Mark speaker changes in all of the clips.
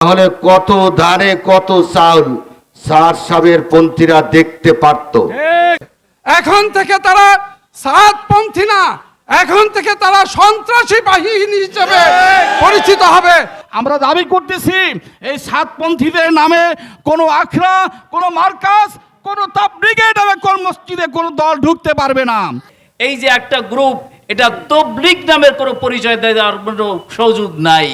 Speaker 1: তাহলে কত ধারে কত চাউল স্যার সাহেবের পন্থীরা দেখতে পারত।
Speaker 2: এখন থেকে তারা সাতপন্থী না, এখন থেকে তারা সন্ত্রাসী বাহিনী হিসেবে পরিচিত হবে।
Speaker 3: আমরা দাবি করতেছি এই সাতপন্থীদের নামে কোনো আখড়া, কোনো মার্কাস, কোনো তাবলীগের নামে কোন মসজিদে কোনো দল ঢুকতে পারবে না।
Speaker 4: এই যে একটা গ্রুপ, এটা তাবলীগ নামের কোনো পরিচয় দেওয়ার কোনো সুযোগ নাই।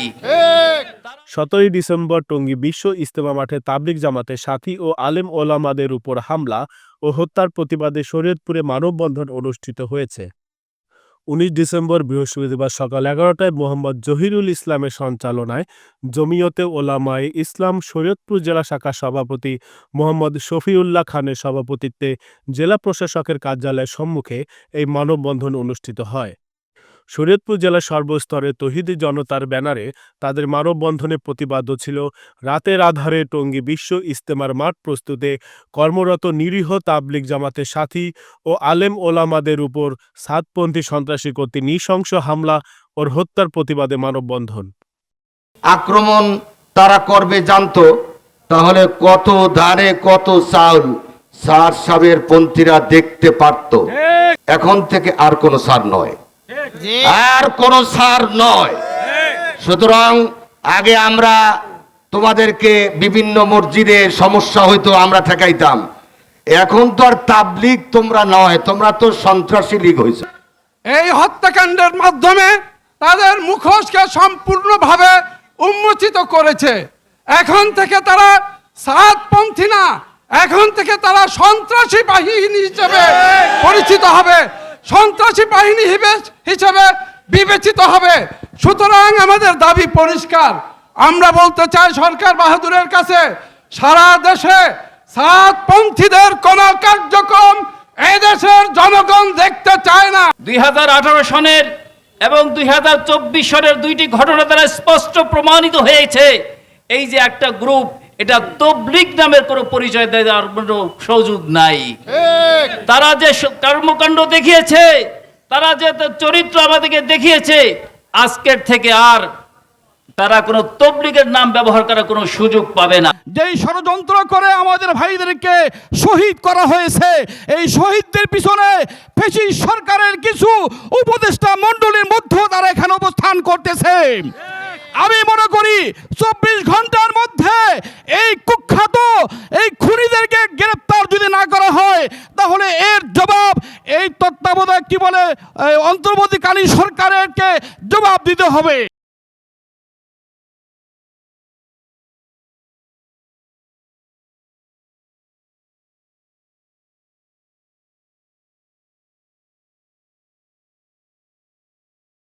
Speaker 5: 17 ডিসেম্বর টঙ্গী বিশ্ব ইজতেমা মাঠে তাবলীগ জামাতের সাথী ও আলেম ওলামাদের উপর হামলা ও হত্যার প্রতিবাদে শরীয়তপুরে মানববন্ধন অনুষ্ঠিত হয়েছে। 19 ডিসেম্বর বৃহস্পতিবার সকাল 11টায় মোহাম্মদ জহিরুল ইসলামের সঞ্চালনায় জমিয়তে ওলামায়ে ইসলাম শরীয়তপুর জেলা শাখার সভাপতি মোহাম্মদ শফিউল্লাহ খানের সভাপতিত্বে জেলা প্রশাসকের কার্যালয়ের সম্মুখে এই মানববন্ধন অনুষ্ঠিত হয়। শরীয়তপুর জেলার সর্বস্তরে তৌহিদি জনতার ব্যানারে তাদের মানববন্ধনে প্রতিবাদ্য ছিল রাতের আধারে টঙ্গী বিশ্ব ইজতেমার মাঠ প্রস্তুতে কর্মরত নিরীহ তাবলীগ জামাতের সাথী ও আলেম ওলামাদের উপর সাতপন্থী সন্ত্রাসী কর্তৃক নৃশংস হামলা ও হত্যার প্রতিবাদে মানববন্ধন।
Speaker 1: আক্রমণ তারা করবে জানতো, তাহলে কত ধারে কত চাউল স্যার সাহেবের পন্থীরা দেখতে পারত। এখন থেকে আর কোনো সার নয়, আর কোনো সার নয়। সুতরাং আগে আমরা তোমাদেরকে বিভিন্ন মসজিদে সমস্যা হইতো আমরা ঠেকাইতাম, এখন তো আর তাবলীগ তোমরা নয়, তোমরা তো সন্ত্রাসী লীগ হয়েছে।
Speaker 2: এই হত্যাকাণ্ডের মাধ্যমে তাদের মুখোশকে সম্পূর্ণভাবে উন্মোচিত করেছে। এখন থেকে তারা সাতপন্থী না, এখন থেকে তারা সন্ত্রাসী বাহিনী হিসেবে পরিচিত হবে, সন্ত্রাসী বাহিনী হিসেবে বিবেচিত হবে। সুতরাং আমাদের দাবি পরিষ্কার, আমরা বলতে চাই সরকার বাহাদুরের কাছে, সারা দেশে সাতপন্থীদের কোন কার্যক্রম এদেশের জনগণ দেখতে চায় না।
Speaker 4: 2018 সনের এবং 2024 সনের দুইটি ঘটনা দ্বারা স্পষ্ট প্রমাণিত হয়েছে এই যে একটা গ্রুপ, এটা তাবলীগ নামের কোনো পরিচয় দেওয়ার কোনো সুযোগ নাই। তারা যে কর্মকাণ্ড দেখিয়েছে, তারা যে চরিত্র আমাদেরকে দেখিয়েছে, আজকের থেকে আর তারা কোনো তাবলীগের নাম ব্যবহার করার কোনো সুযোগ পাবে না।
Speaker 3: যেই ষড়যন্ত্র করে আমাদের ভাইদেরকে শহীদ করা হয়েছে, এই শহীদদের পিছনে ফ্যাসিস্ট সরকারের কিছু উপদেষ্টা মণ্ডলীর মধ্যে তারা এখানে অবস্থান করতেছে। আমি মনে করি 24 ঘন্টার মধ্যে এই কুখ্যাত এই খুনিদেরকে গ্রেফতার যদি না করা হয়, তাহলে এর জবাব এই তত্ত্বাবধায়ক অন্তর্বর্তীকালীন সরকারকে জবাব দিতে হবে।